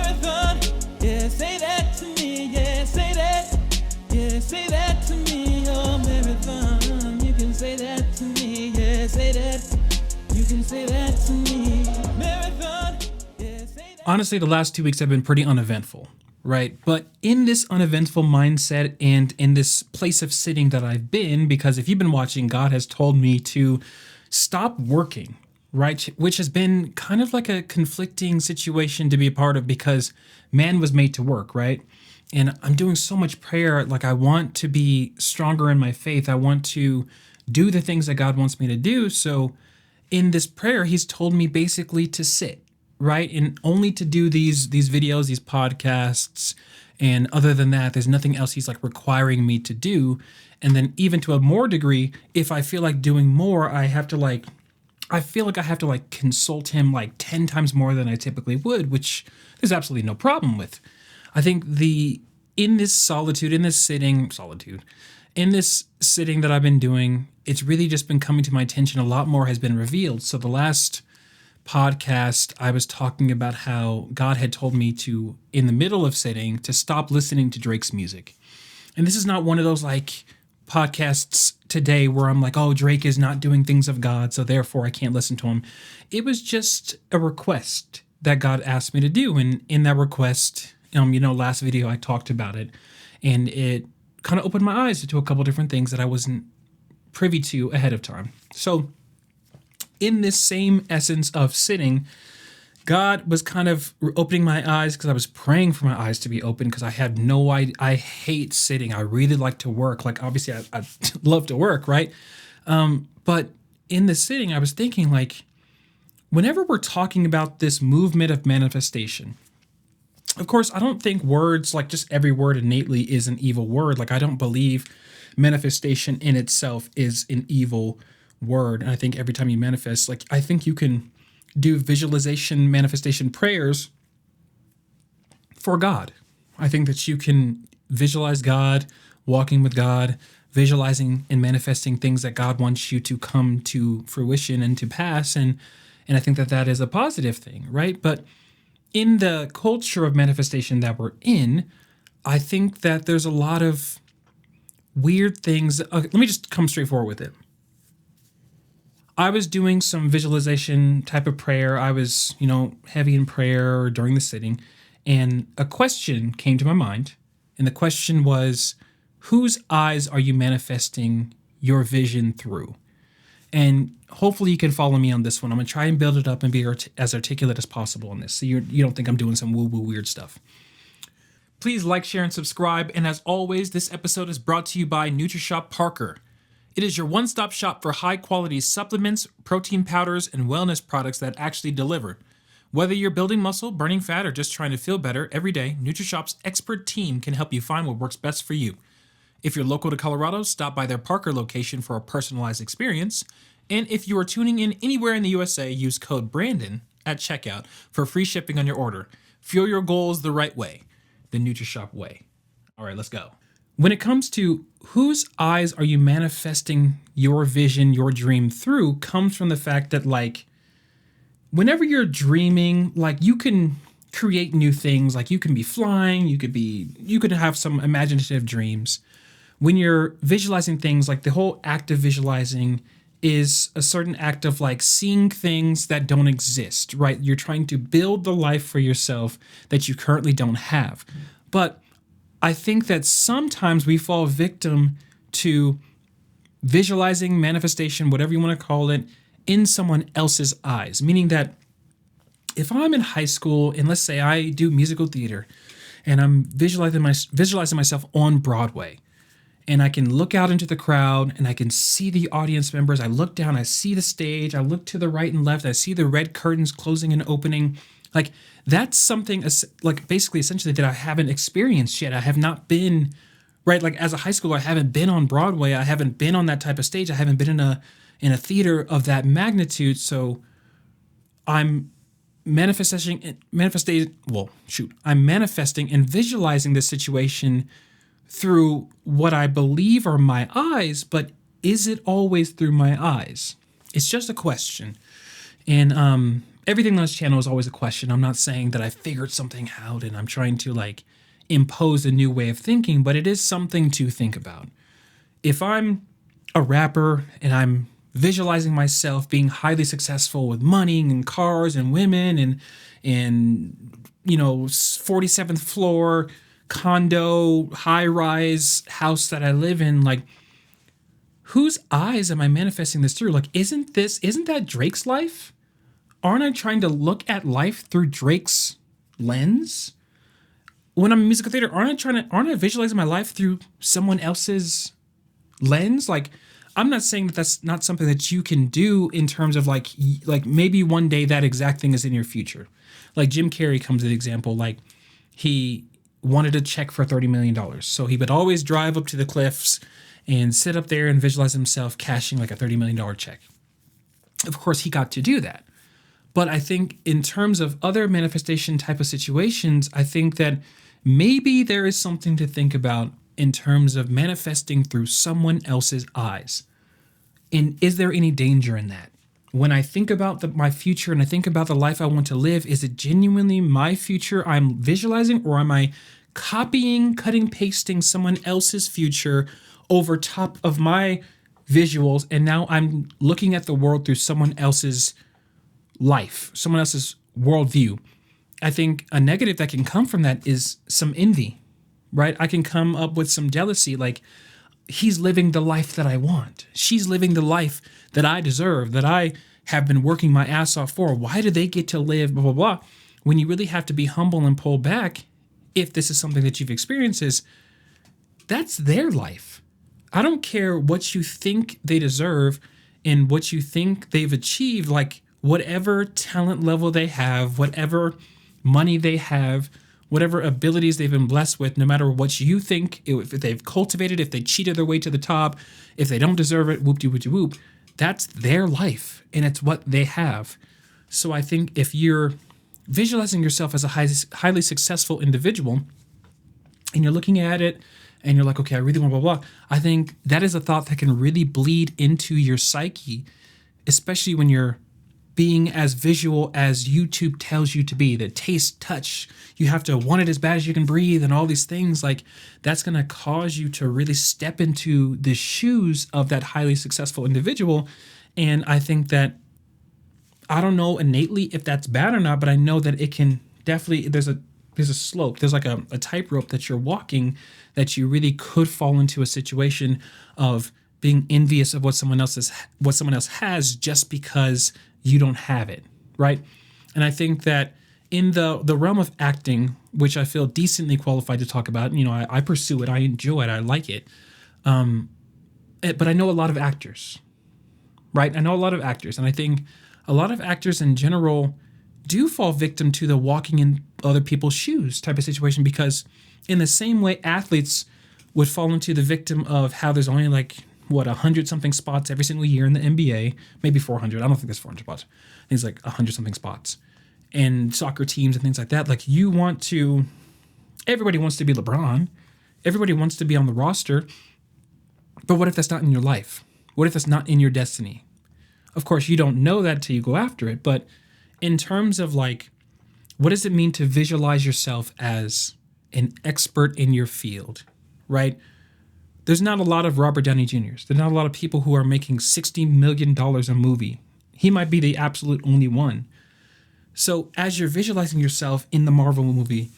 Marathon, yeah, say that to me, yeah, say that to me, oh, marathon, you can say that to me, yeah, say that, you can say that to me, marathon, yeah, say that. Honestly, the last 2 weeks have been pretty uneventful, right? But in this uneventful mindset and in this place of sitting that I've been, because if you've been watching, God has told me to stop working, right? Which has been kind of like a conflicting situation to be a part of because man was made to work, right? And I'm doing so much prayer. Like I want to be stronger in my faith. I want to do the things that God wants me to do. So in this prayer, he's told me basically to sit, right? And only to do these videos, these podcasts. And other than that, there's nothing else he's like requiring me to do. And then even to a more degree, if I feel like doing more, I feel like I have to like consult him like 10 times more than I typically would, which there's absolutely no problem with. I think in this sitting that I've been doing, it's really just been coming to my attention. A lot more has been revealed. So the last podcast, I was talking about how God had told me to, in the middle of sitting, to stop listening to Drake's music. And this is not one of those like podcasts today where I'm like, oh, Drake is not doing things of God, so therefore I can't listen to him. It was just a request that God asked me to do. And in that request, last video I talked about it, and it kind of opened my eyes to a couple different things that I wasn't privy to ahead of time. So in this same essence of sitting, God was kind of opening my eyes because I was praying for my eyes to be open because I had no idea. I hate sitting. I really like to work. Like, obviously, I love to work, right? But in the sitting, I was thinking, like, whenever we're talking about this movement of manifestation, of course, I don't think words, like just every word innately is an evil word. Like, I don't believe manifestation in itself is an evil word. And I think every time you manifest, like, I think you can do visualization, manifestation prayers for God. I think that you can visualize God, walking with God, visualizing and manifesting things that God wants you to come to fruition and to pass. And I think that is a positive thing, right? But in the culture of manifestation that we're in, I think that there's a lot of weird things. Okay, let me just come straight forward with it. I was doing some visualization type of prayer. I was, heavy in prayer during the sitting, and a question came to my mind. And the question was, whose eyes are you manifesting your vision through? And hopefully you can follow me on this one. I'm going to try and build it up and be as articulate as possible on this, so you don't think I'm doing some woo-woo weird stuff. Please like, share, and subscribe. And as always, this episode is brought to you by Nutrishop Parker. It is your one-stop shop for high-quality supplements, protein powders, and wellness products that actually deliver. Whether you're building muscle, burning fat, or just trying to feel better every day, Nutrishop's expert team can help you find what works best for you. If you're local to Colorado, stop by their Parker location for a personalized experience. And if you are tuning in anywhere in the USA, use code Brandon at checkout for free shipping on your order. Fuel your goals the right way, the Nutrishop way. All right, let's go. When it comes to whose eyes are you manifesting your vision, your dream through, comes from the fact that, like, whenever you're dreaming, like, you can create new things. Like, you can be flying, you could have some imaginative dreams. When you're visualizing things, like, the whole act of visualizing is a certain act of, like, seeing things that don't exist, right? You're trying to build the life for yourself that you currently don't have. But I think that sometimes we fall victim to visualizing manifestation, whatever you want to call it, in someone else's eyes. Meaning that if I'm in high school and let's say I do musical theater and I'm visualizing myself on Broadway, and I can look out into the crowd and I can see the audience members. I look down, I see the stage, I look to the right and left, I see the red curtains closing and opening. Like, that's something, like, basically, essentially, that I haven't experienced yet. I have not been, right, like, as a high schooler, I haven't been on Broadway. I haven't been on that type of stage. I haven't been in a theater of that magnitude. So I'm manifesting and visualizing this situation through what I believe are my eyes, but is it always through my eyes? It's just a question. And everything on this channel is always a question. I'm not saying that I figured something out and I'm trying to like impose a new way of thinking, but it is something to think about. If I'm a rapper and I'm visualizing myself being highly successful with money and cars and women and 47th floor condo, high rise house that I live in, like, whose eyes am I manifesting this through? Like, isn't that Drake's life? Aren't I trying to look at life through Drake's lens? When I'm in musical theater, aren't I visualizing my life through someone else's lens? Like, I'm not saying that that's not something that you can do in terms of like maybe one day that exact thing is in your future. Like Jim Carrey comes as an example. Like, he wanted a check for $30 million. So he would always drive up to the cliffs and sit up there and visualize himself cashing like a $30 million check. Of course, he got to do that. But I think in terms of other manifestation type of situations, I think that maybe there is something to think about in terms of manifesting through someone else's eyes. And is there any danger in that? When I think about my future and I think about the life I want to live, is it genuinely my future I'm visualizing, or am I copying, cutting, pasting someone else's future over top of my visuals, and now I'm looking at the world through someone else's life, someone else's worldview? I think a negative that can come from that is some envy, right? I can come up with some jealousy, like, he's living the life that I want. She's living the life that I deserve, that I have been working my ass off for. Why do they get to live, blah, blah, blah? When you really have to be humble and pull back, if this is something that you've experienced, is that's their life. I don't care what you think they deserve and what you think they've achieved, like whatever talent level they have, whatever money they have, whatever abilities they've been blessed with, no matter what you think, if they've cultivated, if they cheated their way to the top, if they don't deserve it, whoop-de-whoop-de-whoop, that's their life and it's what they have. So I think if you're visualizing yourself as a highly successful individual and you're looking at it and you're like, okay, I really want blah, blah, blah, I think that is a thought that can really bleed into your psyche, especially when you're being as visual as YouTube tells you to be, the taste, touch, you have to want it as bad as you can breathe and all these things. Like, that's going to cause you to really step into the shoes of that highly successful individual. And I think that, I don't know innately if that's bad or not, but I know that it can definitely, there's a slope, there's like a tightrope that you're walking, that you really could fall into a situation of being envious of what someone else has just because you don't have it, right? And I think that in the realm of acting, which I feel decently qualified to talk about, I pursue it, I enjoy it, I like it. But I know a lot of actors, right? I know a lot of actors, and I think a lot of actors in general do fall victim to the walking in other people's shoes type of situation, because in the same way athletes would fall into the victim of how there's only like, 100 something spots every single year in the NBA, maybe 400. I don't think there's 400 spots. I think it's like 100 something spots. And soccer teams and things like that. Like, everybody wants to be LeBron. Everybody wants to be on the roster. But what if that's not in your life? What if that's not in your destiny? Of course, you don't know that till you go after it. But in terms of like, what does it mean to visualize yourself as an expert in your field, right? There's not a lot of Robert Downey Jr.'s. There's not a lot of people who are making $60 million a movie. He might be the absolute only one. So as you're visualizing yourself in the Marvel movie,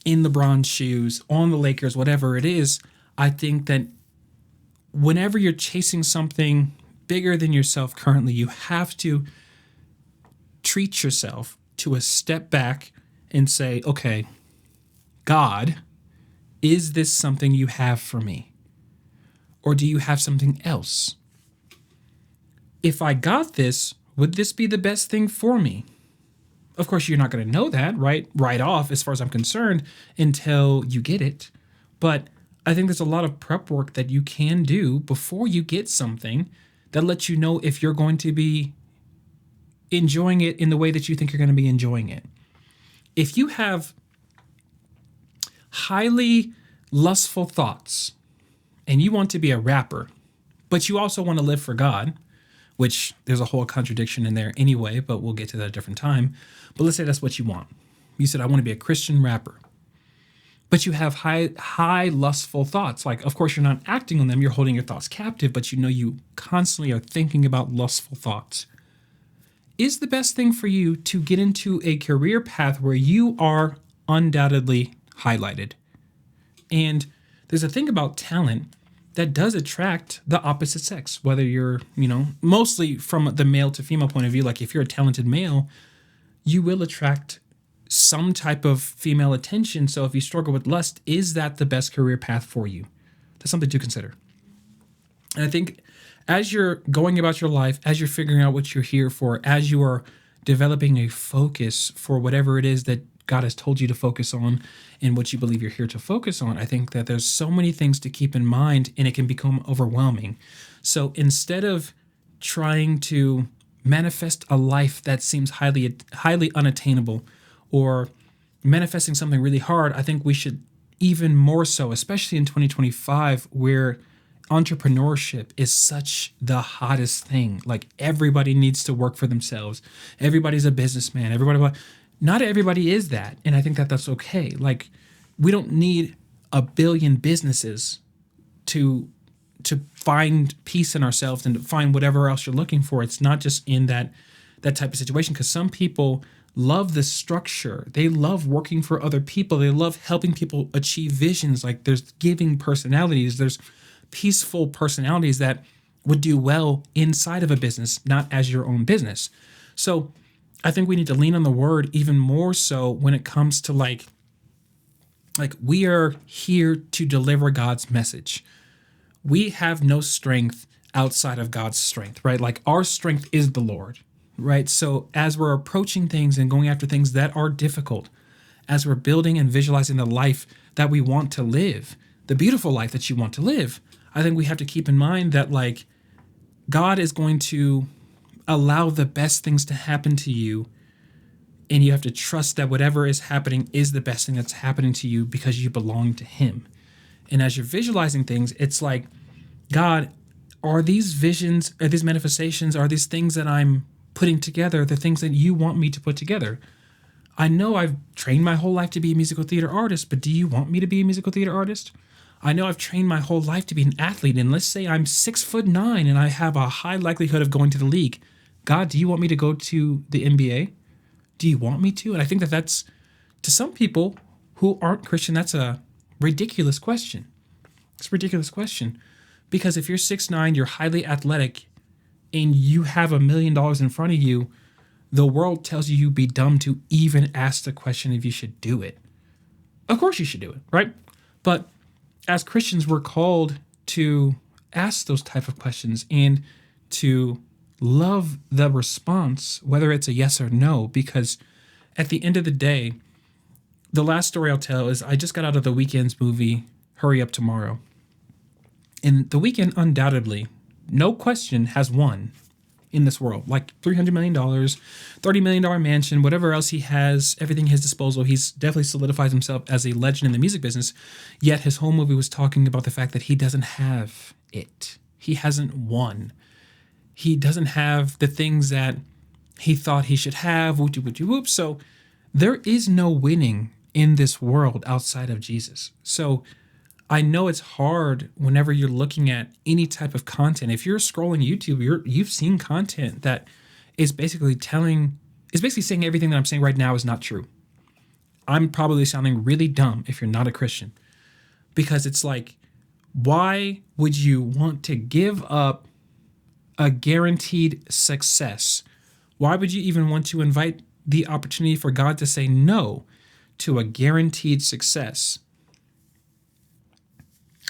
in LeBron's shoes, on the Lakers, whatever it is, I think that whenever you're chasing something bigger than yourself currently, you have to treat yourself to a step back and say, okay, God, is this something you have for me? Or do you have something else? If I got this, would this be the best thing for me? Of course, you're not going to know that right off, as far as I'm concerned, until you get it. But I think there's a lot of prep work that you can do before you get something that lets you know if you're going to be enjoying it in the way that you think you're going to be enjoying it. If you have highly lustful thoughts, and you want to be a rapper, but you also want to live for God, which there's a whole contradiction in there anyway, but we'll get to that at a different time. But let's say that's what you want. You said, I want to be a Christian rapper. But you have high lustful thoughts. Like, of course, you're not acting on them. You're holding your thoughts captive, but you know you constantly are thinking about lustful thoughts. Is the best thing for you to get into a career path where you are undoubtedly highlighted? And there's a thing about talent that does attract the opposite sex, whether you're, mostly from the male to female point of view. Like if you're a talented male, you will attract some type of female attention. So if you struggle with lust, is that the best career path for you? That's something to consider. And I think as you're going about your life, as you're figuring out what you're here for, as you are developing a focus for whatever it is that God has told you to focus on and what you believe you're here to focus on, I think that there's so many things to keep in mind and it can become overwhelming. So instead of trying to manifest a life that seems highly unattainable or manifesting something really hard, I think we should even more so, especially in 2025, where entrepreneurship is such the hottest thing. Like everybody needs to work for themselves. Everybody's a businessman. Not everybody is that. And I think that that's okay. Like we don't need a billion businesses to find peace in ourselves and to find whatever else you're looking for. It's not just in that type of situation, because some people love the structure. They love working for other people. They love helping people achieve visions. Like there's giving personalities. There's peaceful personalities that would do well inside of a business, not as your own business. So I think we need to lean on the word even more so when it comes to like we are here to deliver God's message. We have no strength outside of God's strength, right? Like our strength is the Lord, right? So as we're approaching things and going after things that are difficult, as we're building and visualizing the life that we want to live, the beautiful life that you want to live, I think we have to keep in mind that like God is going to allow the best things to happen to you, and you have to trust that whatever is happening is the best thing that's happening to you because you belong to Him. And as you're visualizing things, it's like, God, are these visions, are these manifestations, are these things that I'm putting together the things that you want me to put together? I know I've trained my whole life to be a musical theater artist, but do you want me to be a musical theater artist? I know I've trained my whole life to be an athlete, and let's say I'm 6'9" and I have a high likelihood of going to the league. God, do you want me to go to the NBA? Do you want me to? And I think that that's, to some people who aren't Christian, that's a ridiculous question. It's a ridiculous question. Because if you're 6'9", you're highly athletic, and you have $1 million in front of you, the world tells you you'd be dumb to even ask the question if you should do it. Of course you should do it, right? But as Christians, we're called to ask those type of questions and to love the response, whether it's a yes or no, because at the end of the day, the last story I'll tell is I just got out of The Weeknd's movie, Hurry Up Tomorrow. And The Weeknd undoubtedly, no question, has won in this world. Like $300 million, $30 million mansion, whatever else he has, everything at his disposal. He's definitely solidified himself as a legend in the music business. Yet his whole movie was talking about the fact that he doesn't have it. He hasn't won. He doesn't have the things that he thought he should have. Whoop. So there is no winning in this world outside of Jesus. So I know it's hard whenever you're looking at any type of content. If you're scrolling YouTube, you've seen content that is basically saying everything that I'm saying right now is not true. I'm probably sounding really dumb if you're not a Christian, because it's like, why would you want to give up a guaranteed success? Why would you even want to invite the opportunity for God to say no to a guaranteed success?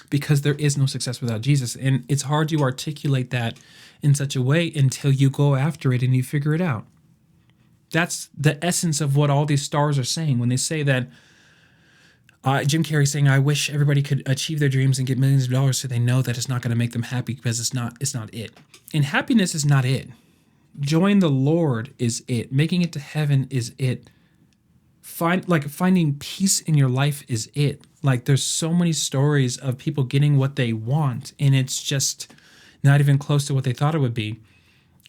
Because there is no success without Jesus. And it's hard to articulate that in such a way until you go after it and you figure it out. That's the essence of what all these stars are saying when they say that Jim Carrey's saying, I wish everybody could achieve their dreams and get millions of dollars so they know that it's not going to make them happy, because it's not it. And happiness is not it. Joy in the Lord is it. Making it to heaven is it. Finding peace in your life is it. Like there's so many stories of people getting what they want, and it's just not even close to what they thought it would be.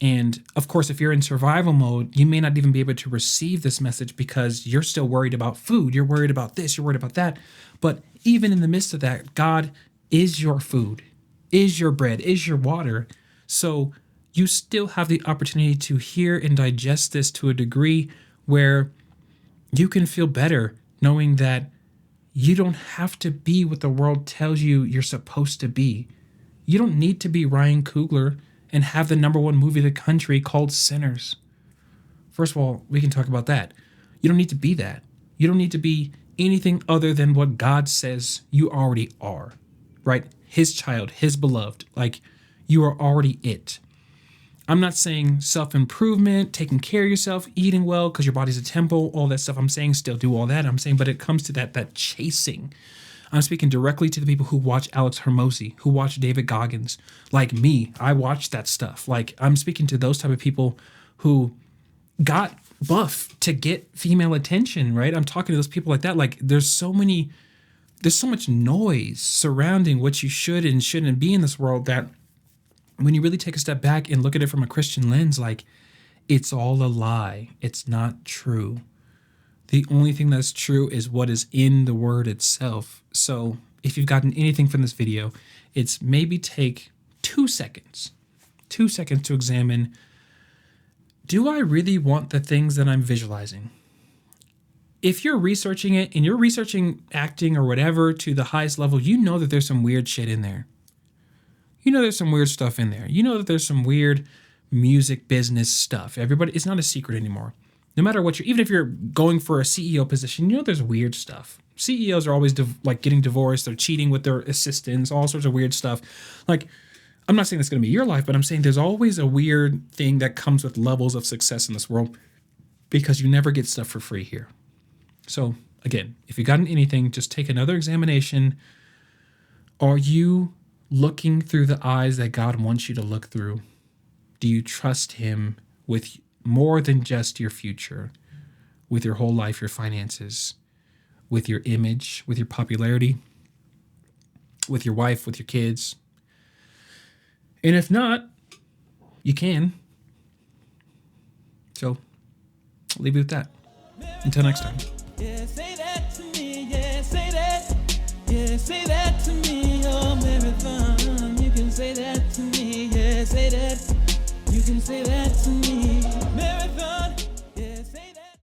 And of course, if you're in survival mode, you may not even be able to receive this message because you're still worried about food. You're worried about this, you're worried about that. But even in the midst of that, God is your food, is your bread, is your water. So you still have the opportunity to hear and digest this to a degree where you can feel better knowing that you don't have to be what the world tells you you're supposed to be. You don't need to be Ryan Coogler and have the #1 movie of the country called Sinners. First of all, we can talk about that. You don't need to be that. You don't need to be anything other than what God says you already are, right? His child, his beloved. Like, you are already it. I'm not saying self-improvement, taking care of yourself, eating well because your body's a temple, all that stuff. I'm saying still do all that. I'm saying, but it comes to that chasing. I'm speaking directly to the people who watch Alex Hormozy, who watch David Goggins. Like me, I watch that stuff. Like, I'm speaking to those type of people who got buff to get female attention, right? I'm talking to those people like that. Like, there's so much noise surrounding what you should and shouldn't be in this world that when you really take a step back and look at it from a Christian lens, like, it's all a lie. It's not true. The only thing that's true is what is in the word itself. So if you've gotten anything from this video, it's maybe take 2 seconds to examine, do I really want the things that I'm visualizing? If you're researching it and you're researching acting or whatever to the highest level, you know that there's some weird shit in there. You know there's some weird stuff in there. You know that there's some weird music business stuff. It's not a secret anymore. No matter what even if you're going for a CEO position, you know there's weird stuff. CEOs are always getting divorced, they're cheating with their assistants, all sorts of weird stuff. Like, I'm not saying that's going to be your life, but I'm saying there's always a weird thing that comes with levels of success in this world because you never get stuff for free here. So again, if you've gotten anything, just take another examination. Are you looking through the eyes that God wants you to look through? Do you trust him with more than just your future, with your whole life, your finances, with your image, with your popularity, with your wife, with your kids? And if not, you can. So I'll leave you with that. Until next time. Yeah, say that to me. Yeah, say that. Yeah, say that to me. Oh, Marathon. You can say that to me. Yeah, say that. You can say that to me.